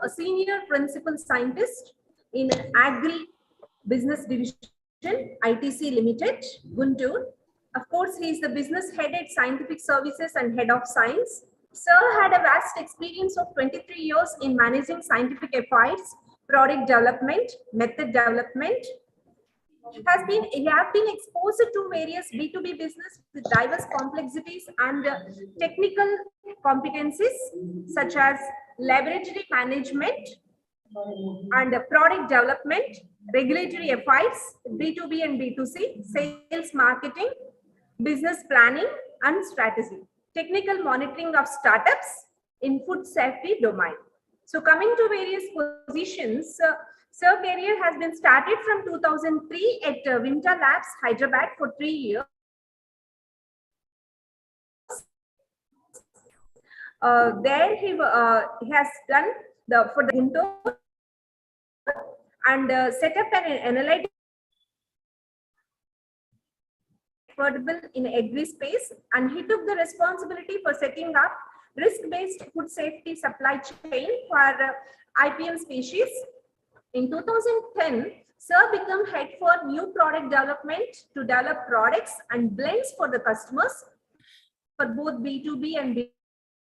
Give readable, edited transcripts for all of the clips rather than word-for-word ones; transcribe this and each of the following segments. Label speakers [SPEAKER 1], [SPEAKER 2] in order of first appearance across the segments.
[SPEAKER 1] a senior principal scientist in Agri Business Division, ITC Limited, Guntur. Of course, he is the business head at Scientific Services and head of science. Sir had a vast experience of 23 years in managing scientific affairs, product development, method development. He have been exposed to various B2B business with diverse complexities and technical competencies such as laboratory management and product development, regulatory affairs, B2B and B2C, sales marketing, business planning and strategy, technical monitoring of startups in food safety domain. So coming to various positions, Sir career has been started from 2003 at Winter Labs, Hyderabad for 3 years. There he has done for the Guntur and set up an analytical in agri space, and he took the responsibility for setting up risk-based food safety supply chain for IPM species. In 2010, Sir became head for new product development to develop products and blends for the customers for both B2B and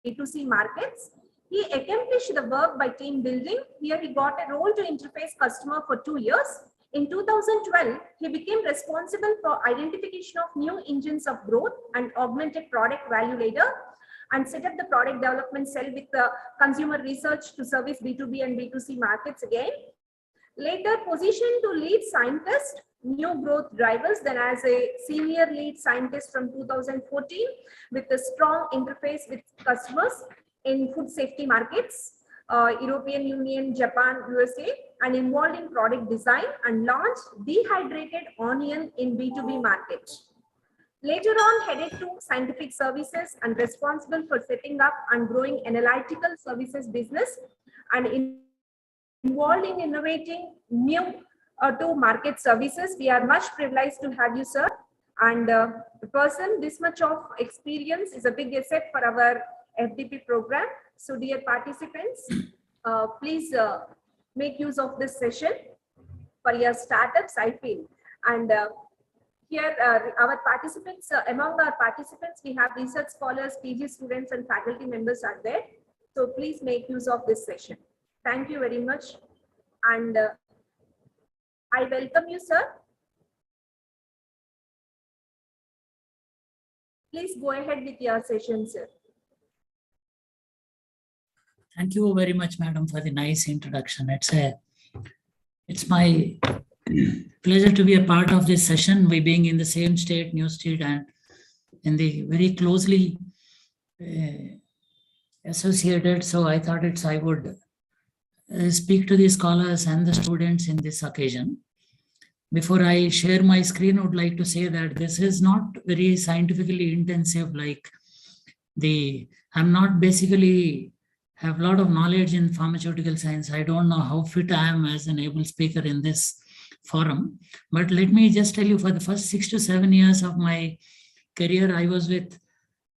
[SPEAKER 1] B2C markets. He accomplished the work by team building. Here he got a role to interface customer for 2 years. In 2012, he became responsible for identification of new engines of growth and augmented product value ladder, and set up the product development cell with the consumer research to service B2B and B2C markets again. Later positioned to lead scientist, new growth drivers, then as a senior lead scientist from 2014 with a strong interface with customers in food safety markets, European Union, Japan, USA, and involved in product design and launched dehydrated onion in B2B market. Later on, headed to scientific services and responsible for setting up and growing analytical services business and involved in innovating new to market services. We are much privileged to have you, sir. And a person this much of experience is a big asset for our FDP program. So dear participants, please make use of this session for your startups, I feel. And here our participants, among our participants, we have research scholars, PG students and faculty members are there. So please make use of this session. Thank you very much. And I welcome you, sir. Please go ahead with your session, sir.
[SPEAKER 2] Thank you very much, madam, for the nice introduction. It's my pleasure to be a part of this session. We being in the same state, New State, and in the very closely associated. So I thought I would speak to the scholars and the students in this occasion. Before I share my screen, I would like to say that this is not very scientifically intensive. Like I'm not basically have a lot of knowledge in pharmaceutical science. I don't know how fit I am as an able speaker in this forum. But let me just tell you, for the first 6 to 7 years of my career, I was with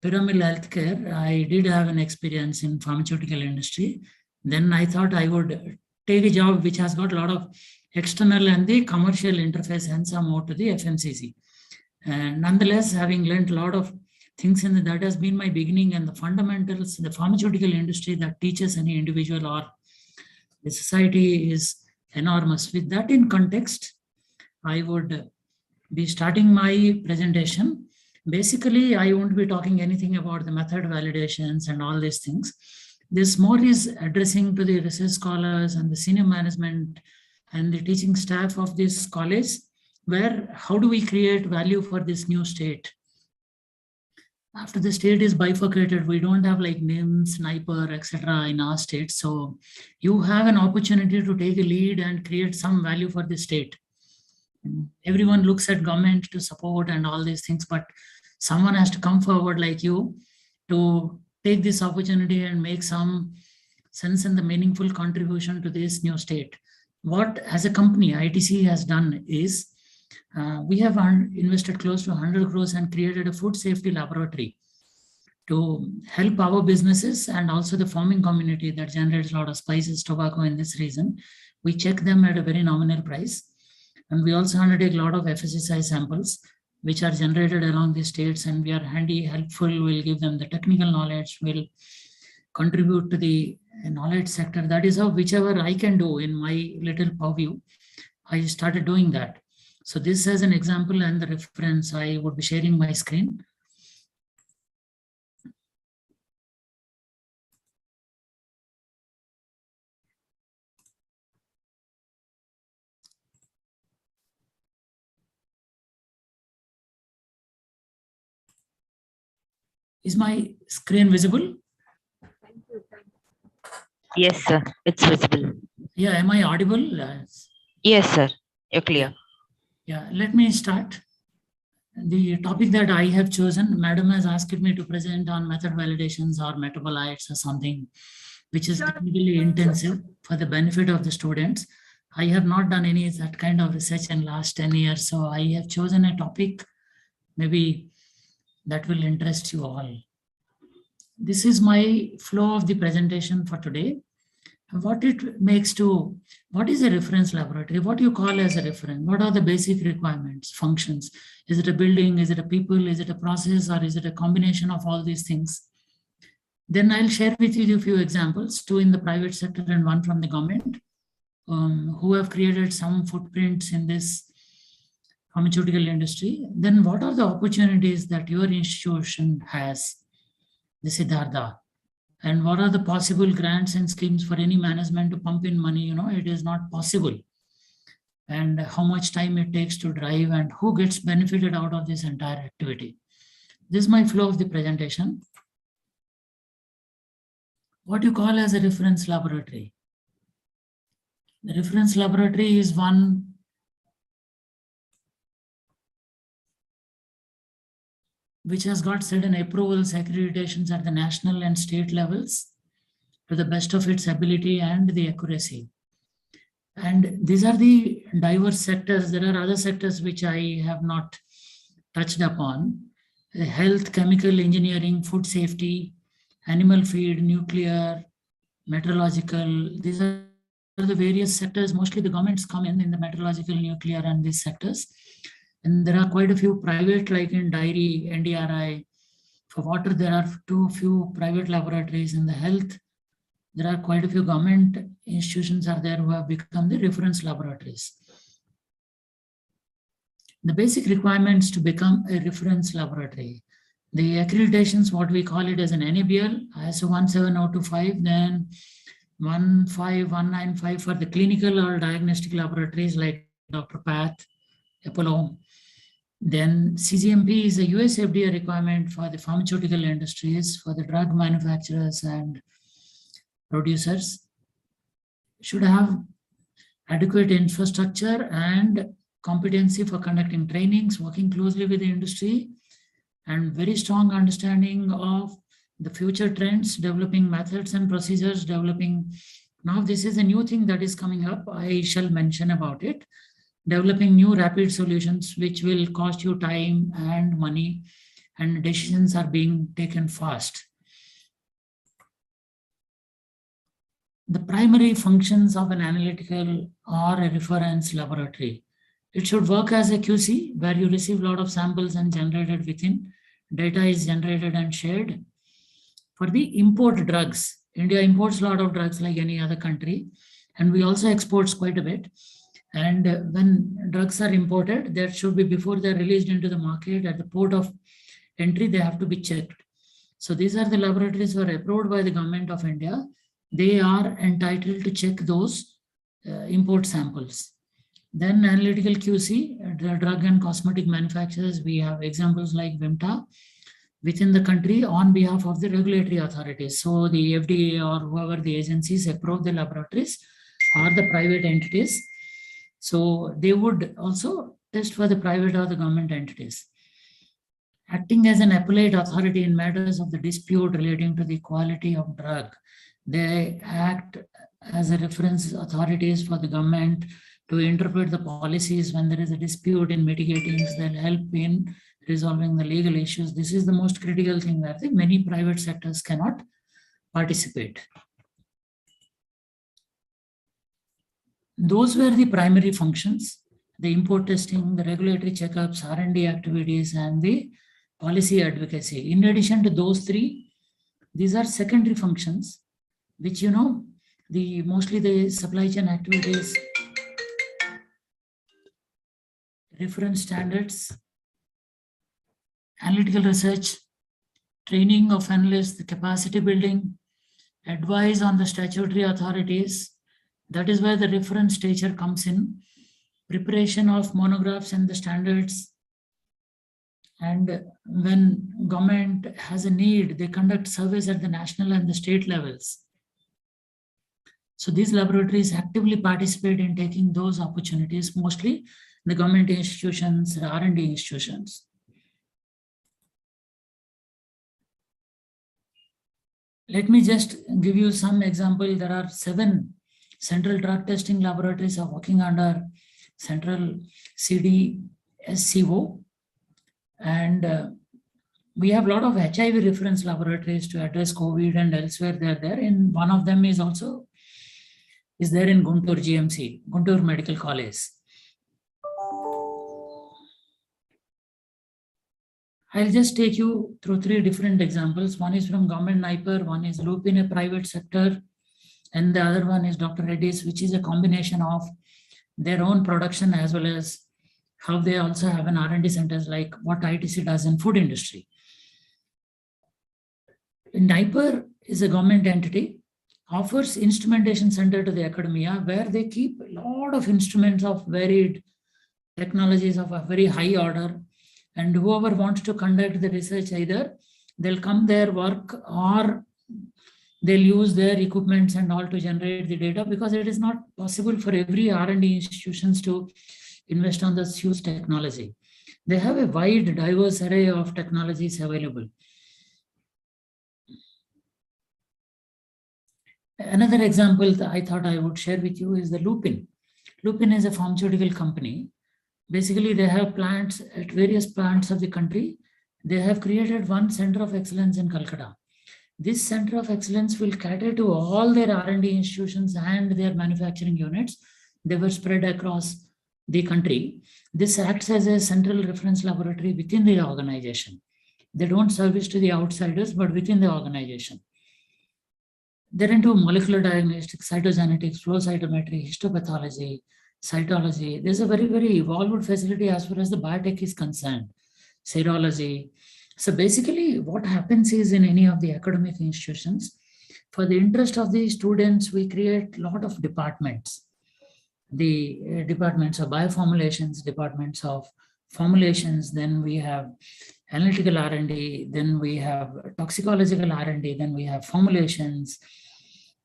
[SPEAKER 2] Pyramid Healthcare. I did have an experience in pharmaceutical industry. Then I thought I would take a job which has got a lot of external and the commercial interface, hence I'm out to the FMCG. And nonetheless, having learned a lot of things in that has been my beginning, and the fundamentals in the pharmaceutical industry that teaches any individual or the society is enormous. With that in context, I would be starting my presentation. Basically, I won't be talking anything about the method validations and all these things. This more is addressing to the research scholars and the senior management and the teaching staff of this college, where how do we create value for this new state? After the state is bifurcated, we don't have like NIM, sniper, etc. in our state. So you have an opportunity to take a lead and create some value for the state. Everyone looks at government to support and all these things, but someone has to come forward like you to take this opportunity and make some sense and the meaningful contribution to this new state. What as a company ITC has done is we have invested close to 100 crores and created a food safety laboratory to help our businesses and also the farming community that generates a lot of spices, tobacco in this region. We check them at a very nominal price. And we also undertake a lot of FSSI samples, which are generated along the states, and we are handy, helpful, we'll give them the technical knowledge, we'll contribute to the knowledge sector. That is how whichever I can do in my little purview, I started doing that. So this as an example and the reference, I would be sharing my screen. Is my screen visible?
[SPEAKER 1] Thank you. Thank you.
[SPEAKER 3] Yes, sir. It's visible.
[SPEAKER 2] Yeah, am I audible?
[SPEAKER 3] Yes, sir. You're clear.
[SPEAKER 2] Yeah, let me start. The topic that I have chosen, Madam has asked me to present on method validations or metabolites or something which is
[SPEAKER 1] Sure.
[SPEAKER 2] technically intensive for the benefit of the students. I have not done any that kind of research in last 10 years. So I have chosen a topic maybe that will interest you all. This is my flow of the presentation for today. What it makes to, what is a reference laboratory? What you call as a reference? What are the basic requirements, functions? Is it a building? Is it a people? Is it a process? Or is it a combination of all these things? Then I'll share with you a few examples, two in the private sector and one from the government, who have created some footprints in this pharmaceutical industry. Then what are the opportunities that your institution has, the Siddhartha? And what are the possible grants and schemes for any management to pump in money? It is not possible. And how much time it takes to drive and who gets benefited out of this entire activity. This is my flow of the presentation. What you call as a reference laboratory. The reference laboratory is one which has got certain approvals, accreditations at the national and state levels to the best of its ability and the accuracy. And these are the diverse sectors. There are other sectors which I have not touched upon. Health, chemical engineering, food safety, animal feed, nuclear, meteorological. These are the various sectors. Mostly the governments come in the meteorological, nuclear, and these sectors. And there are quite a few private, like in dairy, NDRI. For water, there are too few private laboratories. In the health, there are quite a few government institutions are there who have become the reference laboratories. The basic requirements to become a reference laboratory. The accreditations, what we call it as an NABL, ISO 17025, then 15195 for the clinical or diagnostic laboratories like Dr. Path, Apollo. Then CGMP is a US FDA requirement for the pharmaceutical industries, for the drug manufacturers and producers. Should have adequate infrastructure and competency for conducting trainings, working closely with the industry, and very strong understanding of the future trends, developing methods and procedures, developing. Now this is a new thing that is coming up. I shall mention about it. Developing new rapid solutions which will cost you time and money, and decisions are being taken fast. The primary functions of an analytical or a reference laboratory. It should work as a QC where you receive a lot of samples and generated within. Data is generated and shared. For the import drugs, India imports a lot of drugs like any other country, and we also exports quite a bit. And when drugs are imported, that should be before they're released into the market at the port of entry, they have to be checked. So these are the laboratories who are approved by the government of India. They are entitled to check those import samples. Then analytical QC, drug and cosmetic manufacturers, we have examples like Vimta within the country on behalf of the regulatory authorities. So the FDA or whoever the agencies approve the laboratories are the private entities. So they would also test for the private or the government entities. Acting as an appellate authority in matters of the dispute relating to the quality of drug. They act as a reference authorities for the government to interpret the policies when there is a dispute in mitigating. They'll help in resolving the legal issues. This is the most critical thing where the many private sectors cannot participate. Those were the primary functions: the import testing, the regulatory checkups, R&D activities, and the policy advocacy. In addition to those three, these are secondary functions, which, mostly the supply chain activities, reference standards, analytical research, training of analysts, the capacity building, advice on the statutory authorities. That is where the reference stature comes in. Preparation of monographs and the standards. And when government has a need, they conduct surveys at the national and the state levels. So these laboratories actively participate in taking those opportunities, mostly the government institutions, R&D institutions. Let me just give you some example. There are 7 central drug testing laboratories are working under central CDSCO. And we have a lot of HIV reference laboratories to address COVID and elsewhere they're there. And one of them is there in Guntur GMC, Guntur Medical College. I'll just take you through 3 different examples. One is from government NIPER, one is Lupin, a private sector, and the other one is Dr. Reddy's, which is a combination of their own production as well as how they also have an R&D centers like what ITC does in food industry. NIPER is a government entity, offers instrumentation center to the academia where they keep a lot of instruments of varied technologies of a very high order. And whoever wants to conduct the research, either they'll come there, work, or they'll use their equipments and all to generate the data, because it is not possible for every R&D institutions to invest on this huge technology. They have a wide, diverse array of technologies available. Another example that I thought I would share with you is the Lupin. Lupin is a pharmaceutical company. Basically, they have plants at various plants of the country. They have created one center of excellence in Calcutta. This center of excellence will cater to all their R&D institutions and their manufacturing units. They were spread across the country. This acts as a central reference laboratory within the organization. They don't service to the outsiders, but within the organization. They're into molecular diagnostics, cytogenetics, flow cytometry, histopathology, cytology. There's a very, very evolved facility as far as the biotech is concerned, serology. So basically what happens is, in any of the academic institutions, for the interest of the students, we create a lot of departments. The departments of bioformulations, departments of formulations, then we have analytical R&D, then we have toxicological R&D, then we have formulations,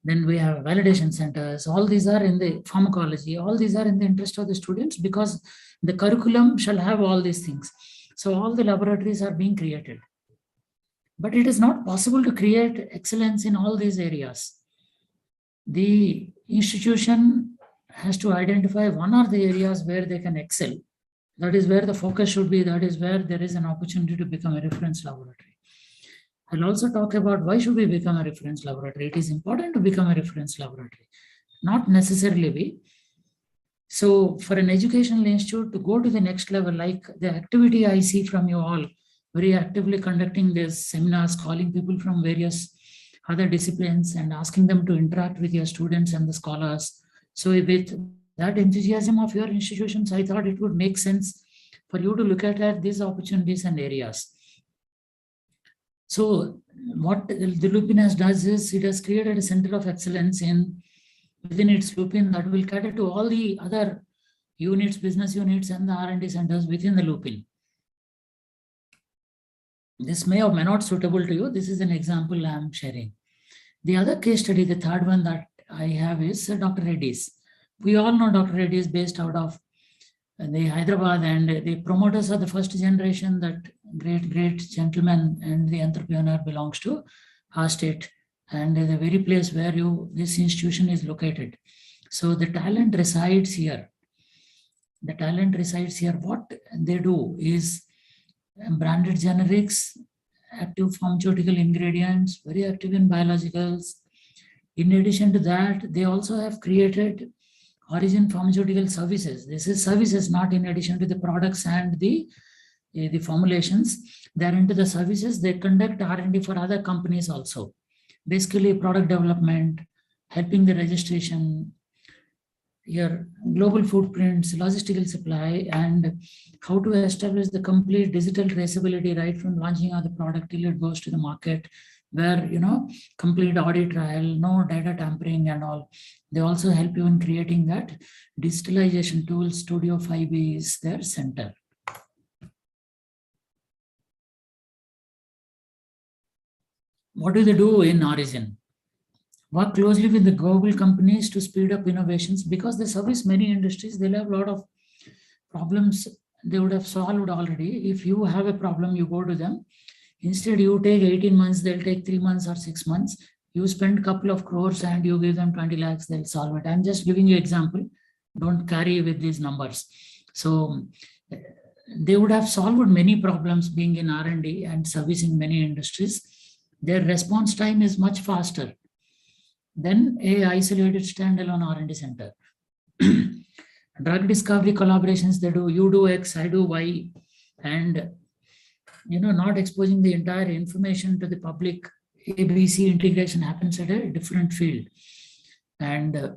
[SPEAKER 2] then we have validation centers. All these are in the pharmacology. All these are in the interest of the students because the curriculum shall have all these things. So all the laboratories are being created. But it is not possible to create excellence in all these areas. The institution has to identify one or the areas where they can excel. That is where the focus should be. That is where there is an opportunity to become a reference laboratory. I'll also talk about why should we become a reference laboratory. It is important to become a reference laboratory, not necessarily we. So for an educational institute to go to the next level, like the activity I see from you all, very actively conducting these seminars, calling people from various other disciplines and asking them to interact with your students and the scholars. So with that enthusiasm of your institutions, I thought it would make sense for you to look at these opportunities and areas. So what the Lupin does is it has created a center of excellence within its Lupin that will cater to all the other units, business units, and the R&D centers within the Lupin. This may or may not suitable to you. This is an example I am sharing. The other case study, the third one that I have is Dr. Reddy's. We all know Dr. Reddy is based out of the Hyderabad, and the promoters are the first generation. That great gentleman and the entrepreneur belongs to our state, and the very place where this institution is located. So the talent resides here. The talent resides here. What they do is branded generics, active pharmaceutical ingredients, very active in biologicals. In addition to that, they also have created origin pharmaceutical services. This is services, not in addition to the products and the formulations. They're into the services. They conduct R&D for other companies also. Basically, product development, helping the registration, your global footprints, logistical supply, and how to establish the complete digital traceability right from launching of the product till it goes to the market, where, complete audit trial, no data tampering and all. They also help you in creating that digitalization tool. Studio 5B is their center. What do they do in Origin? Work closely with the global companies to speed up innovations, because they service many industries. They'll have a lot of problems they would have solved already. If you have a problem, you go to them. Instead, you take 18 months, they'll take 3 months or 6 months. You spend a couple of crores and you give them 20 lakhs, they'll solve it. I'm just giving you example. Don't carry with these numbers. So they would have solved many problems being in R&D and servicing many industries. Their response time is much faster than a isolated standalone R&D center. Drug discovery collaborations, they do, you do X, I do Y, and not exposing the entire information to the public. ABC integration happens at a different field. And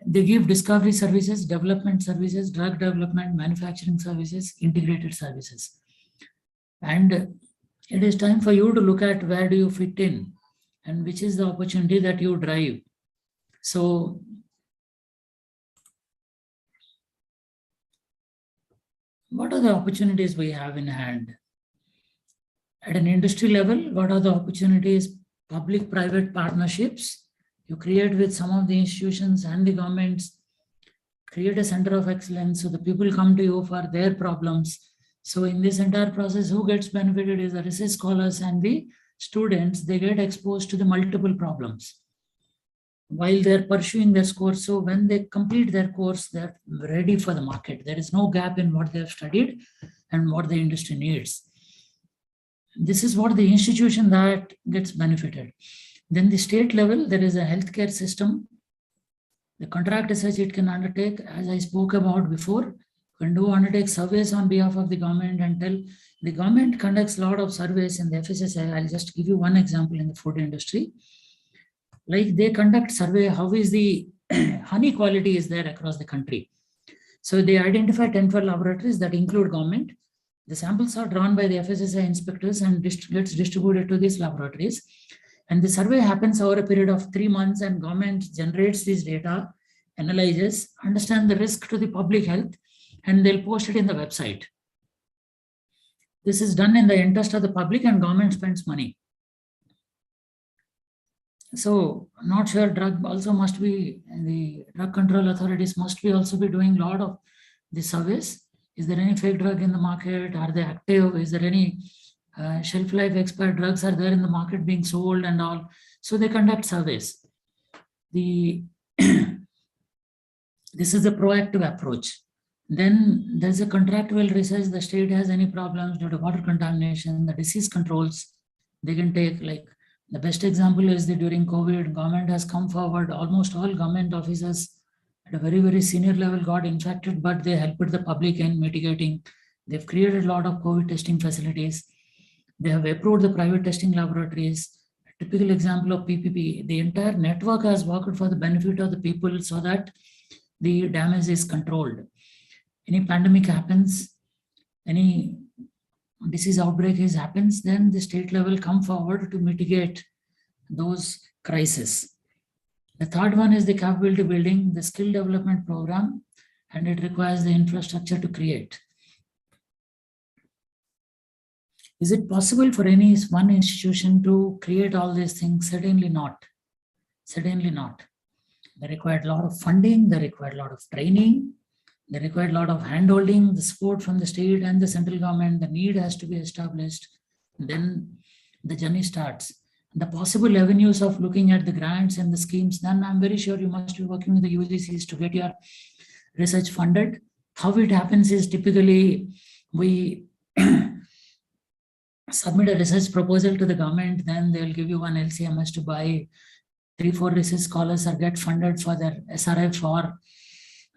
[SPEAKER 2] they give discovery services, development services, drug development, manufacturing services, integrated services. And it is time for you to look at where do you fit in and which is the opportunity that you drive. So what are the opportunities we have in hand? At an industry level, what are the opportunities? Public-private partnerships. You create with some of the institutions and the governments, create a center of excellence so the people come to you for their problems. So in this entire process, who gets benefited is the research scholars and the students. They get exposed to the multiple problems while they're pursuing their course. So when they complete their course, they're ready for the market. There is no gap in what they have studied and what the industry needs. This is what the institution that gets benefited. Then the state level, there is a healthcare system. The contract research it can undertake, as I spoke about before, can do undertake surveys on behalf of the government and tell the government conducts a lot of surveys in the FSSAI. I'll just give you one example in the food industry. Like they conduct survey, how is the honey quality is there across the country. So they identify 10-12 laboratories that include government. The samples are drawn by the FSSAI inspectors and gets distributed to these laboratories. And the survey happens over a period of 3 months, and government generates this data, analyzes, understand the risk to the public health, and they'll post it in the website. This is done in the interest of the public, and government spends money. So not sure, drug also must be, the drug control authorities must be also be doing a lot of the surveys. Is there any fake drug in the market? Are they active? Is there any shelf life expired drugs are there in the market being sold and all? So they conduct surveys. This is the proactive approach. Then there's a contractual research. The state has any problems due to water contamination, the disease controls, they can take, like the best example is that during COVID, government has come forward. Almost all government officers at a very, very senior level got infected, but they helped the public in mitigating. They've created a lot of COVID testing facilities. They have approved the private testing laboratories. A typical example of PPP, the entire network has worked for the benefit of the people so that the damage is controlled. Any pandemic happens, any disease outbreak happens, then the state level come forward to mitigate those crises. The third one is the capability building, the skill development program, and it requires the infrastructure to create. Is it possible for any one institution to create all these things? Certainly not. Certainly not. They require a lot of funding, they require a lot of training, they require a lot of handholding, the support from the state and the central government. The need has to be established. Then the journey starts. The possible avenues of looking at the grants and the schemes, then I'm very sure you must be working with the UGCs to get your research funded. How it happens is typically we submit a research proposal to the government, then they'll give you one LCMS to buy 3-4 research scholars or get funded for their SRF or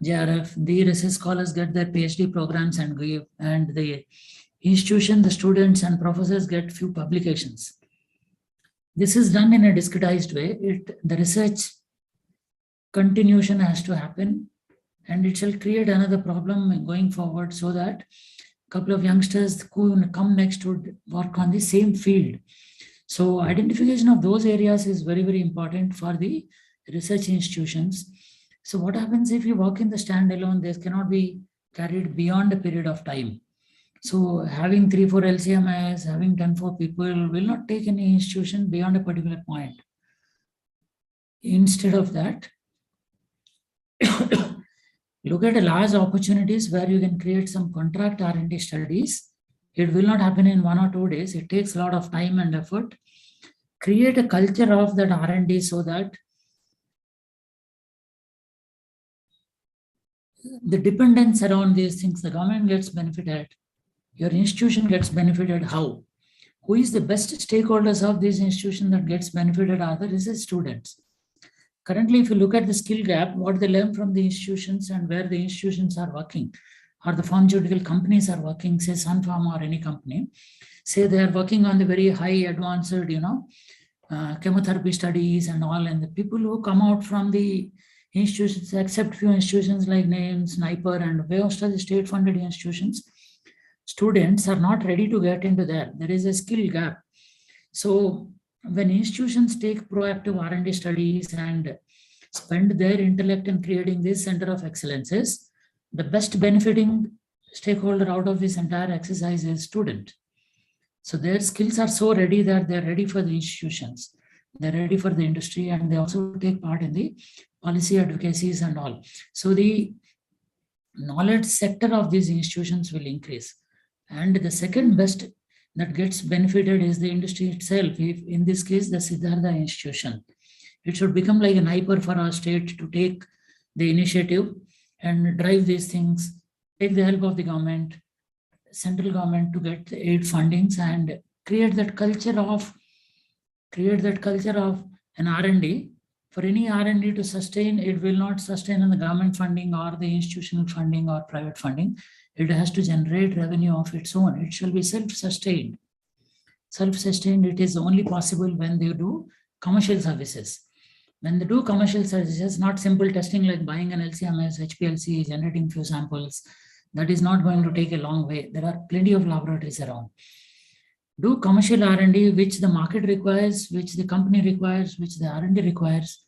[SPEAKER 2] JRF. The research scholars get their PhD programs and give, and the institution, the students and professors get few publications. This is done in a discretized way. The research continuation has to happen, and it shall create another problem going forward, so that a couple of youngsters who come next would work on the same field. So identification of those areas is very, very important for the research institutions. So what happens if you work in the standalone, this cannot be carried beyond a period of time. So having 3-4 LCMS, having 10-4 people will not take any institution beyond a particular point. Instead of that, look at a large opportunities where you can create some contract R&D studies. It will not happen in 1 or 2 days. It takes a lot of time and effort. Create a culture of that R&D so that the dependence around these things, the government gets benefited, your institution gets benefited. How? Who is the best stakeholders of this institution that gets benefited are the research students. Currently, if you look at the skill gap, what they learn from the institutions and where the institutions are working, or the pharmaceutical companies are working, say Sun Pharma or any company, say they are working on the very high advanced, chemotherapy studies and all, and the people who come out from the institutions, except few institutions like NAME, Sniper, and most of the state-funded institutions, students are not ready to get into that. There is a skill gap. So when institutions take proactive R&D studies and spend their intellect in creating this center of excellences, the best benefiting stakeholder out of this entire exercise is student. So their skills are so ready that they're ready for the institutions, they're ready for the industry, and they also take part in the policy advocacies and all. So the knowledge sector of these institutions will increase. And the second best that gets benefited is the industry itself. If in this case, the Siddhartha institution, it should become like an hyper for our state to take the initiative and drive these things, take the help of the government, central government to get the aid fundings and create that culture of an R&D. For any R&D to sustain, it will not sustain on the government funding or the institutional funding or private funding. It has to generate revenue of its own. It shall be self-sustained. Self-sustained, it is only possible when they do commercial services. When they do commercial services, not simple testing like buying an LCMS, HPLC, generating few samples, that is not going to take a long way. There are plenty of laboratories around. Do commercial R&D, which the market requires, which the company requires, which the R&D requires,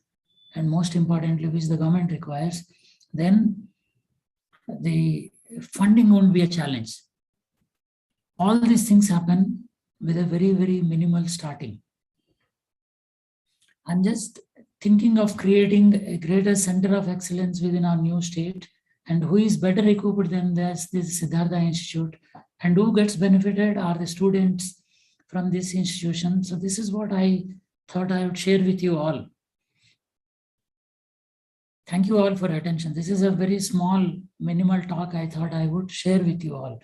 [SPEAKER 2] and most importantly, which the government requires, then the funding won't be a challenge. All these things happen with a very, very minimal starting. I'm just thinking of creating a greater center of excellence within our new state, and who is better equipped than this Siddhartha Institute, and who gets benefited are the students from this institution. So this is what I thought I would share with you all. Thank you all for attention. This is a very small, minimal talk I thought I would share with you all.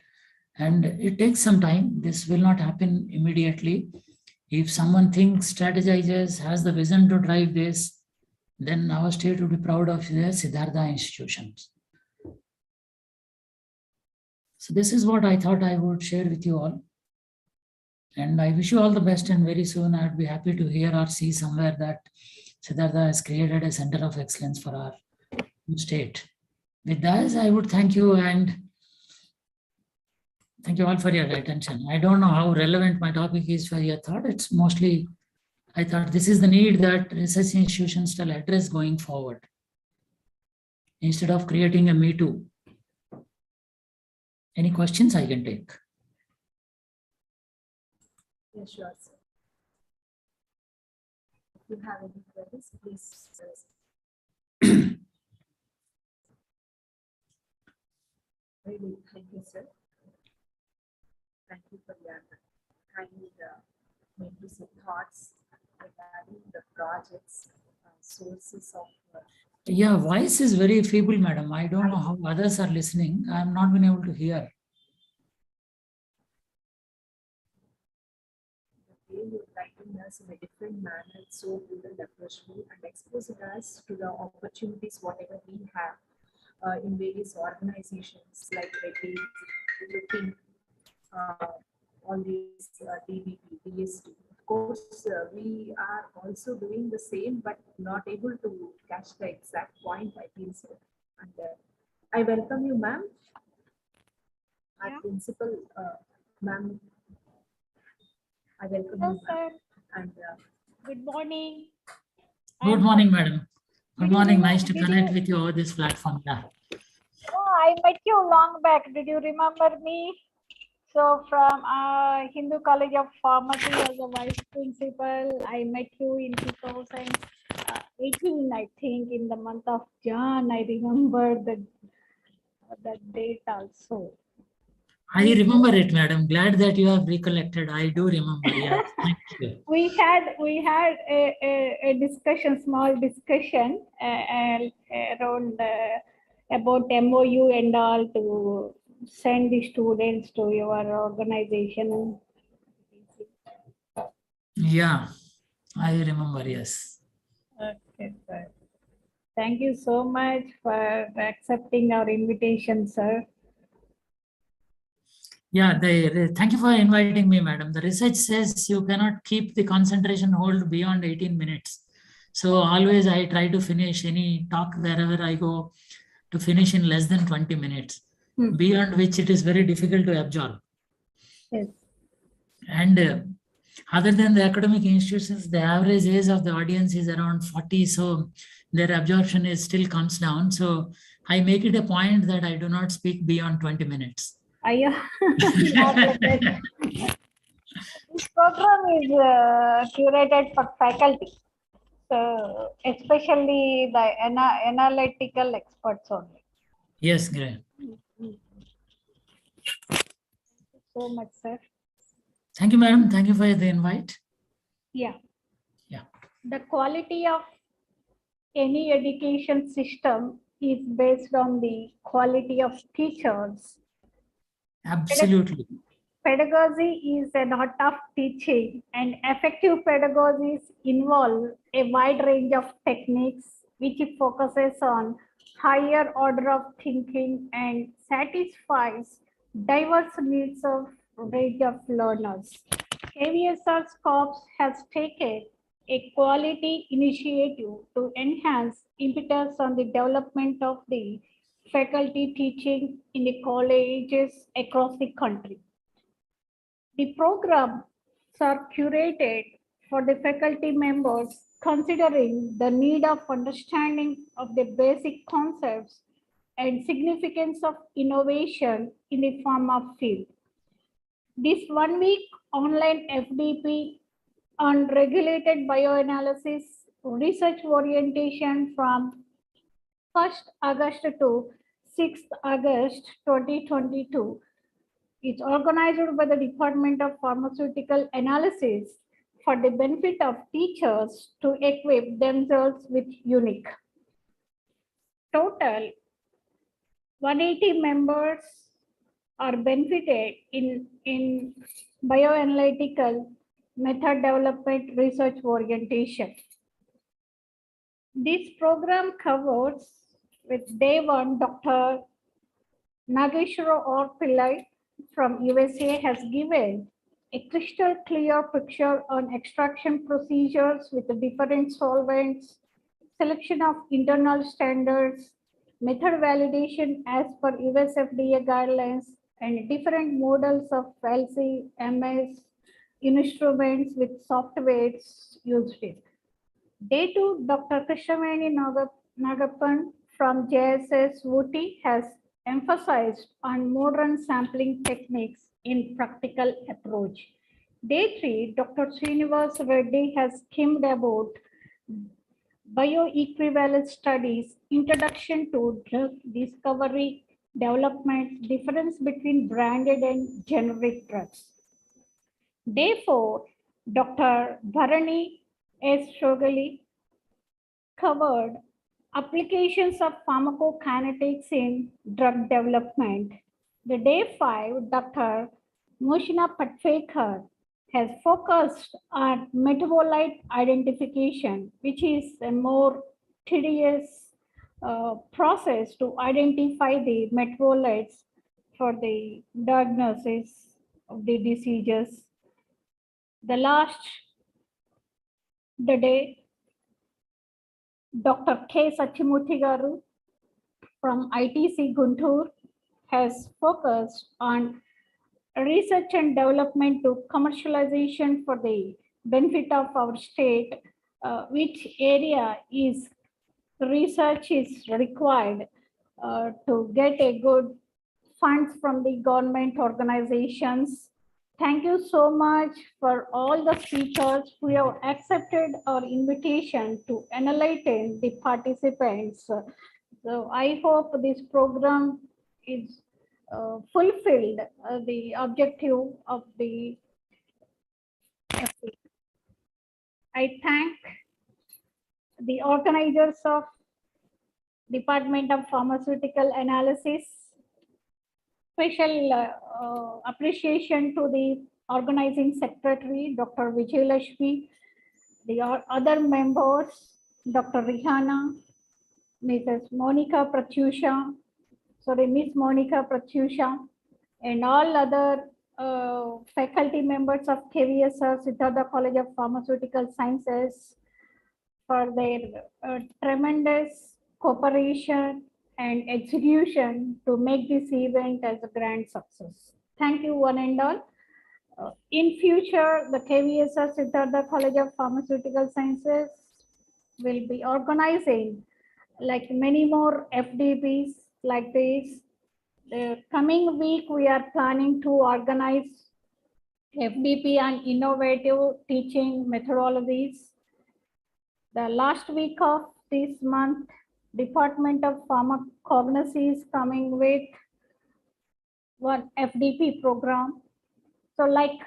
[SPEAKER 2] And it takes some time. This will not happen immediately. If someone thinks, strategizes, has the vision to drive this, then our state would be proud of the Siddhartha institutions. So this is what I thought I would share with you all. And I wish you all the best, and very soon I'd be happy to hear or see somewhere that Siddhartha has created a center of excellence for our state. With that, I would thank you, and thank you all for your attention. I don't know how relevant my topic is for your thought. It's mostly, I thought this is the need that research institutions shall address going forward, instead of creating a me too. Any questions I can take?
[SPEAKER 1] Yes, sure, sir. If you have any queries, please. Really, thank you, sir. Thank you for your kind thoughts regarding the projects, sources of
[SPEAKER 2] Yeah, voice is very feeble, madam. I don't know how others are listening. I'm not been able to hear.
[SPEAKER 1] They would writing us in a different manner, so prudent, approachable, and exposing us to the opportunities whatever we have in various organizations like Reddy, looking uh, all these DBP, DST. Of course, we are also doing the same, but not able to catch the exact point. I feel so, and I welcome you, ma'am. Our
[SPEAKER 4] Yeah.
[SPEAKER 1] principal, ma'am. I welcome
[SPEAKER 4] Hello,
[SPEAKER 1] you, ma'am.
[SPEAKER 4] sir.
[SPEAKER 1] And
[SPEAKER 4] Good morning.
[SPEAKER 2] Good
[SPEAKER 4] I'm
[SPEAKER 2] morning, madam. Good
[SPEAKER 4] Did you
[SPEAKER 2] morning. Nice
[SPEAKER 4] remember?
[SPEAKER 2] to connect with you over this platform. Yeah.
[SPEAKER 4] Oh, I met you long back. Did you remember me? So from Hindu College of Pharmacy as a vice principal, I met you in 2018, I think, in the month of Jan. I remember the date also.
[SPEAKER 2] I remember it, madam. Glad that you have recollected. I do remember. Yes. Thank you.
[SPEAKER 4] We had a discussion, small discussion around about MOU and all to send the students to your organization.
[SPEAKER 2] Yeah, I remember. Yes.
[SPEAKER 4] Okay, sir. Thank you so much for accepting our invitation, sir.
[SPEAKER 2] Yeah, thank you for inviting me, madam. The research says you cannot keep the concentration hold beyond 18 minutes. So always I try to finish any talk wherever I go to finish in less than 20 minutes, beyond which it is very difficult to absorb.
[SPEAKER 4] Yes.
[SPEAKER 2] And other than the academic institutions, the average age of the audience is around 40. So their absorption is still comes down. So I make it a point that I do not speak beyond 20 minutes.
[SPEAKER 4] Not like that. This program is curated for faculty, so especially the analytical experts only.
[SPEAKER 2] Yes, great.
[SPEAKER 4] So much, sir.
[SPEAKER 2] Thank you, madam. Thank you for the invite.
[SPEAKER 4] Yeah.
[SPEAKER 2] Yeah.
[SPEAKER 4] The quality of any education system is based on the quality of teachers.
[SPEAKER 2] Absolutely.
[SPEAKER 4] Pedagogy is an art of teaching, and effective pedagogies involve a wide range of techniques which focuses on higher order of thinking and satisfies diverse needs of range of learners. KVSR Scopes has taken a quality initiative to enhance impetus on the development of the faculty teaching in the colleges across the country. The programs are curated for the faculty members considering the need of understanding of the basic concepts and significance of innovation in the pharma field. This 1 week online FDP on regulated bioanalysis research orientation from 1st August to 6th August 2022 is organized by the Department of Pharmaceutical Analysis for the benefit of teachers to equip themselves with unique. Total 180 members are benefited in bioanalytical method development research orientation. This program covers with day one, Dr. Nageshwara or Pillai from USA has given a crystal clear picture on extraction procedures with the different solvents, selection of internal standards, method validation as per US FDA guidelines, and different models of LC, MS, instruments with softwares used in. Day 2, Dr. Krishnaveni Nagappan from JSS Ooty has emphasized on modern sampling techniques in practical approach. Day 3, Dr. Srinivas Reddy has skimmed about bioequivalence studies, introduction to drug discovery, development, difference between branded and generic drugs. Day 4, Dr. Bharani S. Shogali covered Applications of pharmacokinetics in drug development. The day 5, Dr. Mushina Patwekar has focused on metabolite identification, which is a more tedious process to identify the metabolites for the diagnosis of the diseases. The day, Dr. K. Sachimurthy Garu from ITC Guntur has focused on research and development to commercialization for the benefit of our state, which area is research is required to get a good funds from the government organizations. Thank you so much for all the speakers who have accepted our invitation to enlighten the participants. So I hope this program is fulfilled the objective of the FP. I thank the organizers of Department of Pharmaceutical Analysis. Special appreciation to the organizing secretary, Dr. Vijayalakshmi, the other members, Dr. Rihanna, Mrs. Monica Pratyusha, Miss Monica Pratyusha, and all other faculty members of KVSR, Siddhartha College of Pharmaceutical Sciences, for their tremendous cooperation and execution to make this event as a grand success. Thank you one and all. In future, the KVSR Siddhartha College of Pharmaceutical Sciences will be organizing like many more FDPs like this. The coming week, we are planning to organize FDP on innovative teaching methodologies. The last week of this month, Department of Pharmacognosy is coming with one FDP program. So like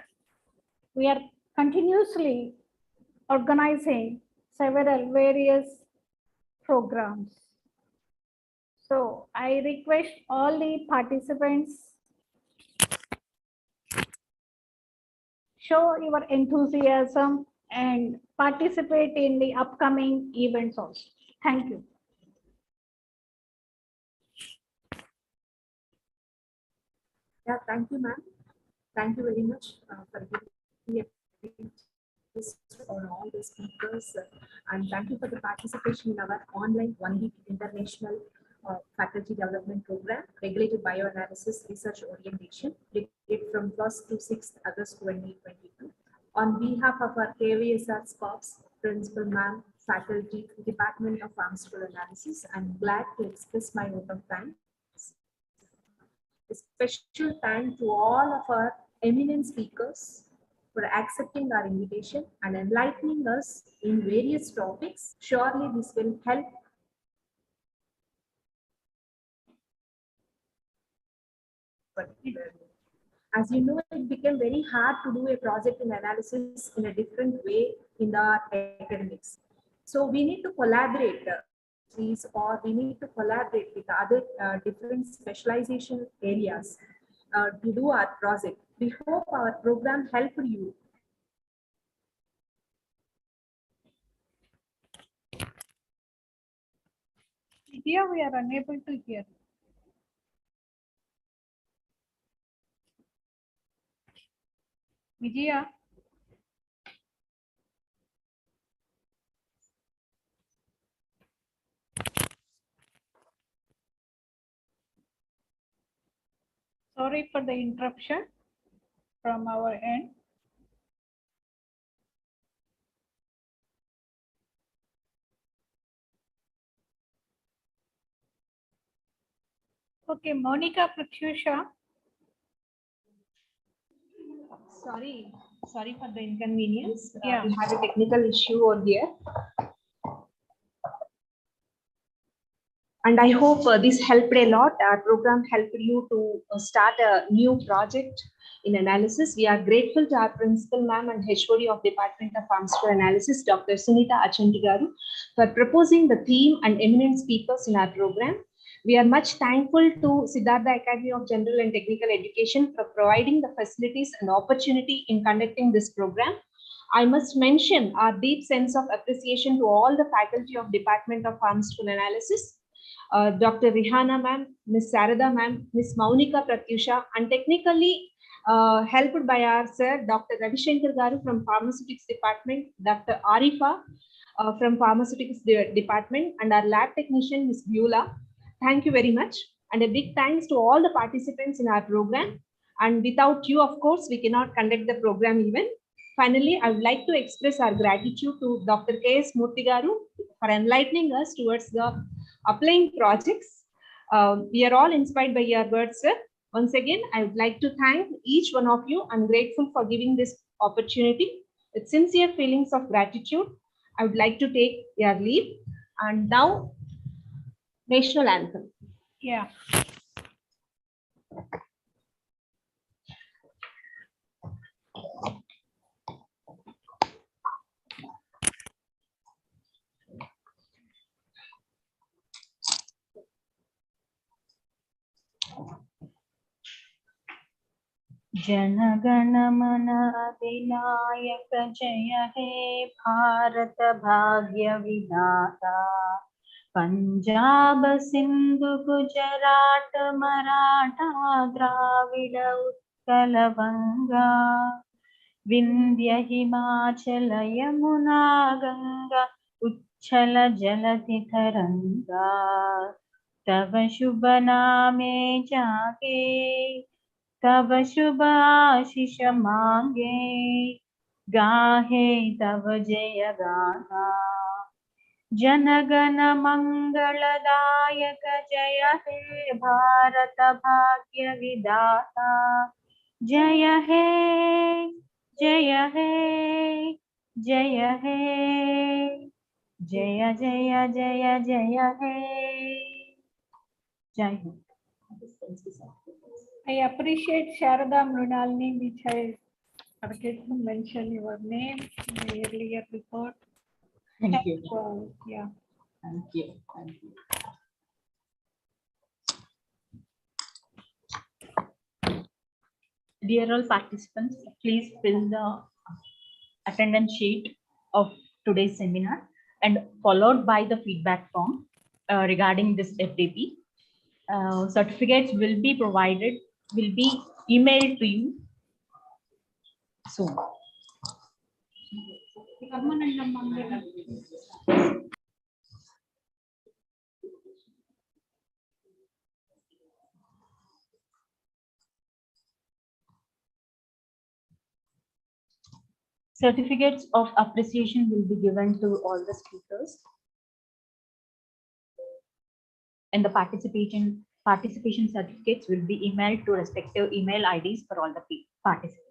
[SPEAKER 4] we are continuously organizing several various programs. So I request all the participants show your enthusiasm and participate in the upcoming events also. Thank you.
[SPEAKER 1] Yeah, thank you, ma'am. Thank you very much for giving me a for all the speakers, and thank you for the participation in our online 1-week international faculty development program, regulated bioanalysis research orientation, dated from 1st to 6th August 2022. On behalf of our KVSR SCOPS, Principal Ma'am, faculty, Department of Pharmaceutical Analysis, I'm glad to express my vote of thanks. A special thank to all of our eminent speakers for accepting our invitation and enlightening us in various topics. Surely this will help as you know, it became very hard to do a project in analysis in a different way in the academics. So we need to collaborate or we need to collaborate with other different specialization areas to do our project. We hope our program helped you.
[SPEAKER 4] Here we are unable to hear. Vijaya. Sorry for the interruption from our end. Okay, Monica Pratyusha.
[SPEAKER 1] Sorry for the inconvenience.
[SPEAKER 4] Yeah.
[SPEAKER 1] We had a technical issue over here. And I hope this helped a lot. Our program helped you to start a new project
[SPEAKER 5] in Analysis. We are grateful to our Principal Ma'am and HOD of Department of Pharmaceutical Analysis, Dr. Sunita Achanti Garu, for proposing the theme and eminent speakers in our program. We are much thankful to Siddhartha Academy of General and Technical Education for providing the facilities and opportunity in conducting this program. I must mention our deep sense of appreciation to all the faculty of Department of Pharmaceutical Analysis, Dr. Rihana ma'am, Ms. Sarada ma'am, Ms. Maunika Pratyusha, and technically helped by our sir, Dr. Ravi Shankar Garu from Pharmaceutics Department, Dr. Arifa from Pharmaceutics Department, and our lab technician, Ms. Beulah. Thank you very much. And a big thanks to all the participants in our program. And without you, of course, we cannot conduct the program even. Finally, I would like to express our gratitude to Dr. K.S. Murthy Garu for enlightening us towards the applying projects. We are all inspired by your words, sir. Once again, I would like to thank each one of you. I'm grateful for giving this opportunity. With sincere feelings of gratitude, I would like to take your leave. And now, National Anthem.
[SPEAKER 4] Yeah.
[SPEAKER 6] Jana Gana मन अधिनायक जय हे भारत भाग्य विधाता पंजाब सिंधु गुजरात मराठा द्राविड उत्कल बंगा विंध्य हिमाचल यमुना गंगा उच्छल जलधि तरंगा तव शुभ नामे जागे तव शुभ आशीष मांगे गाहे तव जय गाथा जन गण मंगलदायक जय हे भारत भाग्य विधाता जय हे जय हे जय हे जय जय जय जय हे जय हो।
[SPEAKER 4] I appreciate Sharada Mrunalini, which I forget to mention your name in the earlier report.
[SPEAKER 6] Thank you.
[SPEAKER 4] Yeah.
[SPEAKER 6] Thank you. Thank you. Dear all participants, please fill the attendance sheet of today's seminar and followed by the feedback form regarding this FDP. Certificates will be provided, will be emailed to you soon. Certificates of appreciation will be given to all the speakers. And the participation certificates will be emailed to respective email IDs for all the participants.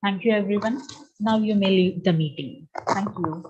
[SPEAKER 6] Thank you, everyone. Now you may leave the meeting. Thank you.